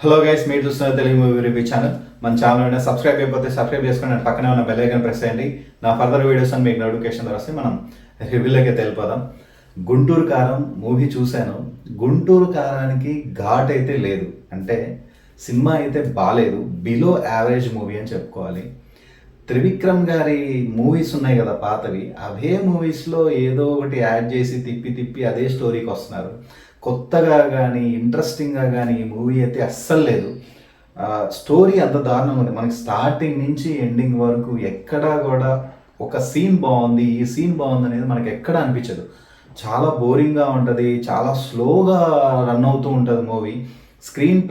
Hello guys, మీరు చూస్తున్న Telugu movie review channel. మన ఛానల్ సబ్స్క్రైబ్ అయిపోతే సబ్స్క్రైబ్ చేసుకుని పక్కనే ఉన్న బెల్ ఐకాన్ ప్రెస్ చేయండి. నా ఫర్దర్ వీడియోస్ అని మీకు నోటిఫికేషన్ ద్వారా వస్తే మనం రివ్యూలోకి వెళ్ళిపోదాం. గుంటూరు కారం మూవీ చూశాను. గుంటూరు కారానికి ఘాట్ అయితే లేదు, అంటే సినిమా అయితే బాగాలేదు, బిలో యావరేజ్ మూవీ అని చెప్పుకోవాలి. త్రివిక్రమ్ గారి మూవీస్ ఉన్నాయి కదా పాతవి, అవే మూవీస్లో ఏదో ఒకటి యాడ్ చేసి తిప్పి తిప్పి అదే స్టోరీకి వస్తున్నారు. కొత్తగా కానీ ఇంట్రెస్టింగ్గా కానీ ఈ మూవీ అయితే అస్సలు లేదు. స్టోరీ అంత దారుణంగా ఉంది. మనకి స్టార్టింగ్ నుంచి ఎండింగ్ వరకు ఎక్కడా కూడా ఒక సీన్ బాగుంది, ఈ సీన్ బాగుంది అనేది మనకి ఎక్కడ అనిపించదు. చాలా బోరింగ్గా ఉంటుంది, చాలా స్లోగా రన్ అవుతూ ఉంటుంది మూవీ. స్క్రీన్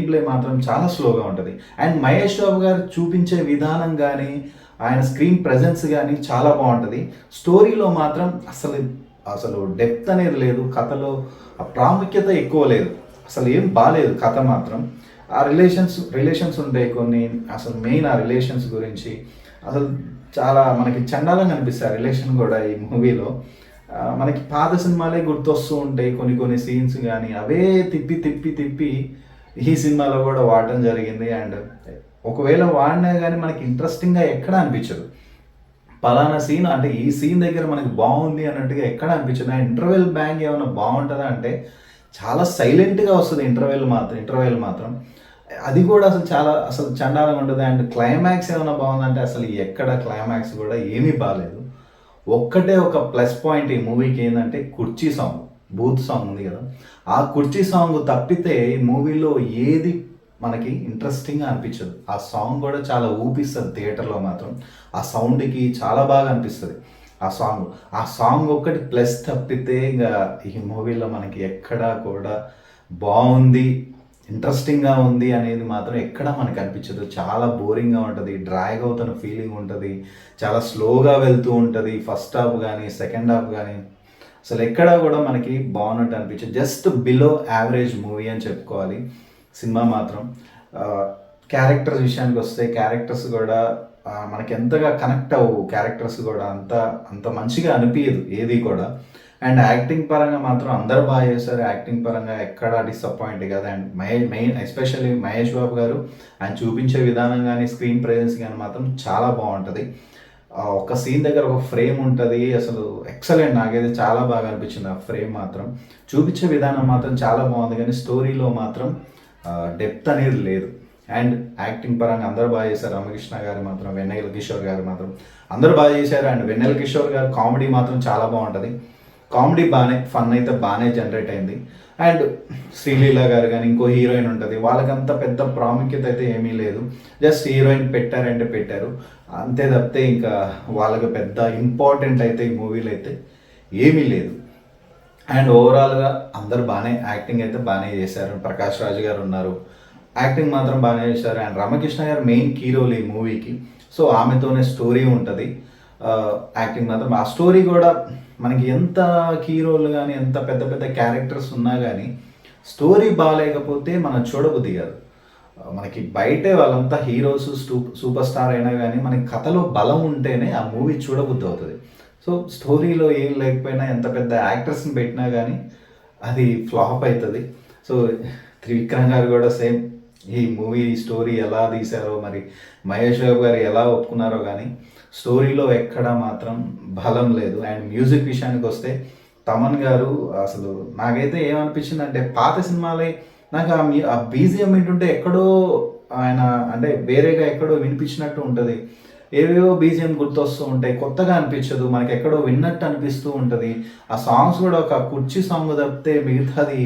ప్లే మాత్రం చాలా స్లోగా ఉంటుంది. అండ్ మహేష్ బాబు గారు చూపించే విధానం కానీ ఆయన స్క్రీన్ ప్రెజెన్స్ కానీ చాలా బాగుంటుంది. స్టోరీలో మాత్రం అసలు డెప్త్ అనేది లేదు, కథలో ప్రాముఖ్యత ఎక్కువ లేదు, అసలు ఏం బాగాలేదు కథ మాత్రం. ఆ రిలేషన్స్ ఉంటాయి కొన్ని, అసలు మెయిన్ ఆ రిలేషన్స్ గురించి అసలు చాలా మనకి చండాలంగా అనిపిస్తాయి ఆ రిలేషన్ కూడా ఈ మూవీలో. మనకి పాత సినిమాలే గుర్తొస్తూ ఉంటాయి కొన్ని సీన్స్ కానీ, అవే తిప్పి తిప్పి తిప్పి ఈ సినిమాలో కూడా వాడటం జరిగింది. అండ్ ఒకవేళ వాడినా కానీ మనకి ఇంట్రెస్టింగ్గా ఎక్కడ అనిపించదు. పలానా సీన్ అంటే ఈ సీన్ దగ్గర మనకి బాగుంది అన్నట్టుగా ఎక్కడ అనిపించదు. అండ్ ఇంటర్వెల్ బ్యాంగ్ ఏమైనా బాగుంటుందా అంటే చాలా సైలెంట్గా వస్తుంది ఇంటర్వెల్ మాత్రం అది కూడా అసలు చండాలంగా ఉంటుంది. అండ్ క్లైమాక్స్ ఏమైనా బాగుందంటే అసలు ఎక్కడ క్లైమాక్స్ కూడా ఏమీ బాగాలేదు. ఒక్కటే ఒక ప్లస్ పాయింట్ ఈ మూవీకి ఏంటంటే కుర్చీ సాంగ్, బూత్ సాంగ్ ఉంది కదా, ఆ కుర్చీ సాంగ్ తప్పితే ఈ మూవీలో ఏది మనకి ఇంట్రెస్టింగ్గా అనిపించదు. ఆ సాంగ్ కూడా చాలా ఊపిస్తుంది థియేటర్లో మాత్రం. ఆ సౌండ్కి చాలా బాగా అనిపిస్తుంది ఆ సాంగ్ ఒక్కటి ప్లస్ తప్పితే ఇంకా ఈ మూవీలో మనకి ఎక్కడా కూడా బాగుంది, ఇంట్రెస్టింగ్గా ఉంది అనేది మాత్రం ఎక్కడా మనకు అనిపించదు. చాలా బోరింగ్గా ఉంటుంది, డ్రాగ్ అవుతున్న ఫీలింగ్ ఉంటుంది, చాలా స్లోగా వెళ్తూ ఉంటుంది. ఫస్ట్ హాఫ్ కానీ సెకండ్ హాఫ్ కానీ అసలు ఎక్కడా కూడా మనకి బాగున్నట్టు అనిపించదు. జస్ట్ బిలో యావరేజ్ మూవీ అని చెప్పుకోవాలి సినిమా మాత్రం. క్యారెక్టర్స్ విషయానికి వస్తే క్యారెక్టర్స్ కూడా మనకి ఎంతగా కనెక్ట్ అవ్వు, క్యారెక్టర్స్ కూడా అంత మంచిగా అనిపించదు ఏది కూడా. అండ్ యాక్టింగ్ పరంగా మాత్రం అందరూ బాగా చేశారు. యాక్టింగ్ పరంగా ఎక్కడ డిసప్పాయింట్ కదా. And main especially Mahesh Babu గారు ఆయన చూపించే విధానం కానీ స్క్రీన్ ప్రెజెన్స్ కానీ మాత్రం చాలా బాగుంటుంది. ఒక సీన్ దగ్గర ఒక ఫ్రేమ్ ఉంటుంది, అసలు ఎక్సలెంట్. నాకైతే చాలా బాగా అనిపించింది ఆ ఫ్రేమ్ మాత్రం. చూపించే విధానం మాత్రం చాలా బాగుంది, కానీ స్టోరీలో మాత్రం డెప్త్ అనేది లేదు. అండ్ యాక్టింగ్ పరంగా అందరూ బాగా చేశారు. రామకృష్ణ గారు మాత్రం, వెన్నెల కిషోర్ గారు మాత్రం అందరూ బాగా చేశారు. అండ్ వెన్నెల కిషోర్ గారు కామెడీ మాత్రం చాలా బాగుంటుంది. కామెడీ ఫన్ అయితే బాగానే జనరేట్ అయింది. అండ్ శ్రీలీల గారు కానీ ఇంకో హీరోయిన్ ఉంటుంది, వాళ్ళకంత పెద్ద ప్రాముఖ్యత అయితే ఏమీ లేదు. జస్ట్ హీరోయిన్ పెట్టారంటే పెట్టారు అంతే తప్పితే ఇంకా వాళ్ళకి పెద్ద ఇంపార్టెంట్ అయితే ఈ మూవీలో అయితే ఏమీ లేదు. అండ్ ఓవరాల్గా అందరు యాక్టింగ్ అయితే బాగానే చేశారు. ప్రకాష్ రాజ్ గారు ఉన్నారు, యాక్టింగ్ మాత్రం బాగానే చేశారు. అండ్ రమకృష్ణ గారు మెయిన్ కీ రోల్ ఈ మూవీకి. సో ఆమెతోనే స్టోరీ ఉంటుంది. యాక్టింగ్ మాత్రం ఆ స్టోరీ కూడా మనకి ఎంత కీ రోల్ కానీ ఎంత పెద్ద పెద్ద క్యారెక్టర్స్ ఉన్నా కానీ స్టోరీ బాగాలేకపోతే మనం చూడబుద్ది కాదు. మనకి బయటే వాళ్ళంతా హీరోస్ సూపర్ స్టార్ అయినా కానీ మనకి కథలో బలం ఉంటేనే ఆ మూవీ చూడబుద్ధి అవుతుంది. సో స్టోరీలో ఏం లేకపోయినా ఎంత పెద్ద యాక్టర్స్ని పెట్టినా కానీ అది ఫ్లాప్ అవుతుంది. సో త్రివిక్రమ్ గారు కూడా సేమ్ ఈ మూవీ స్టోరీ ఎలా తీశారో, మరి మహేష్ బాబు గారు ఎలా ఒప్పుకున్నారో కానీ స్టోరీలో ఎక్కడా మాత్రం బలం లేదు. అండ్ మ్యూజిక్ విషయానికి వస్తే తమన్ గారు అసలు నాకైతే ఏమనిపించింది అంటే పాత సినిమాలే నాకు ఆ బీజిఎం వింటుంటే ఎక్కడో ఆయన అంటే వేరేగా ఎక్కడో వినిపించినట్టు ఉంటుంది. ఏవేవో బీజిఎం గుర్తొస్తూ ఉంటాయి, కొత్తగా అనిపించదు, మనకి ఎక్కడో విన్నట్టు అనిపిస్తూ ఉంటుంది. ఆ సాంగ్స్ కూడా ఒక కుర్చీ సాంగ్ తప్పితే మిగతాది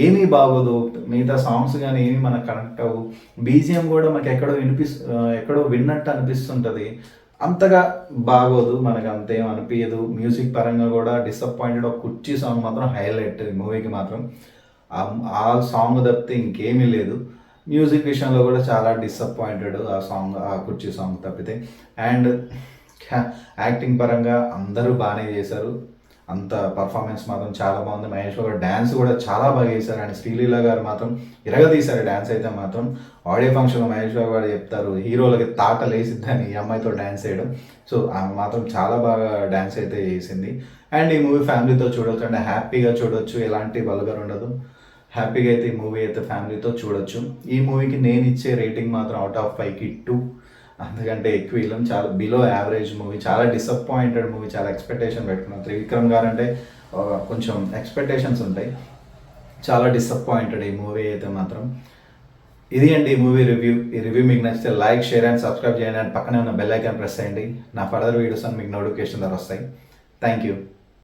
ఏమీ బాగోదు. మిగతా సాంగ్స్ కానీ ఏమీ మనకు కనెక్ట్ అవ్వు. బీజిఎం కూడా మనకి ఎక్కడో విన్నట్టు అనిపిస్తుంటుంది, అంతగా బాగోదు, మనకు అంతేం అనిపించదు. మ్యూజిక్ పరంగా కూడా డిసప్పాయింటెడ్. ఒక కుర్చీ సాంగ్ మాత్రం హైలైట్ ఈ మూవీకి మాత్రం. ఆ సాంగ్ తప్పితే ఇంకేమీ లేదు. మ్యూజిక్ విషయంలో కూడా చాలా డిసప్పాయింటెడ్ ఆ కుర్చీ సాంగ్ తప్పితే. అండ్ యాక్టింగ్ పరంగా అందరూ బాగానే చేశారు, అంత పర్ఫార్మెన్స్ మాత్రం చాలా బాగుంది. మహేష్ బాబు డ్యాన్స్ కూడా చాలా బాగా చేశారు. అండ్ శ్రీలీల గారు మాత్రం ఇరగదీశారు డ్యాన్స్ అయితే మాత్రం. ఆడియో ఫంక్షన్లో మహేష్ బాబు గారు చెప్తారు హీరోలకి తాట లేసిద్దని ఈ అమ్మాయితో డ్యాన్స్ చేయడం. సో ఆమె మాత్రం చాలా బాగా డ్యాన్స్ అయితే చేసింది. అండ్ ఈ మూవీ ఫ్యామిలీతో చూడొచ్చు, అంటే హ్యాపీగా చూడొచ్చు, ఎలాంటి వల్గర్ ఉండదు. హ్యాపీగా అయితే ఈ మూవీ అయితే ఫ్యామిలీతో చూడొచ్చు. ఈ మూవీకి నేను ఇచ్చే రేటింగ్ మాత్రం అవుట్ ఆఫ్ 5కి 2, అందుకంటే ఎక్కువ ఇవ్వలేం. చాలా బిలో యావరేజ్ మూవీ, చాలా డిసప్పాయింటెడ్ మూవీ, చాలా ఎక్స్పెక్టేషన్ పెట్టుకున్నాను. త్రివిక్రమ్ గారు అంటే కొంచెం ఎక్స్పెక్టేషన్స్ ఉంటాయి. చాలా డిసప్పాయింటెడ్ ఈ మూవీ అయితే మాత్రం. ఇది అండి ఈ మూవీ రివ్యూ. ఈ రివ్యూ మీకు నచ్చితే లైక్, షేర్ అండ్ సబ్స్క్రైబ్ చేయండి అండ్ పక్కనే ఉన్న బెల్ ఐకాన్ ప్రెస్ చేయండి. నా ఫర్దర్ వీడియోస్ అని మీకు నోటిఫికేషన్ ద్వారా వస్తాయి. Thank you.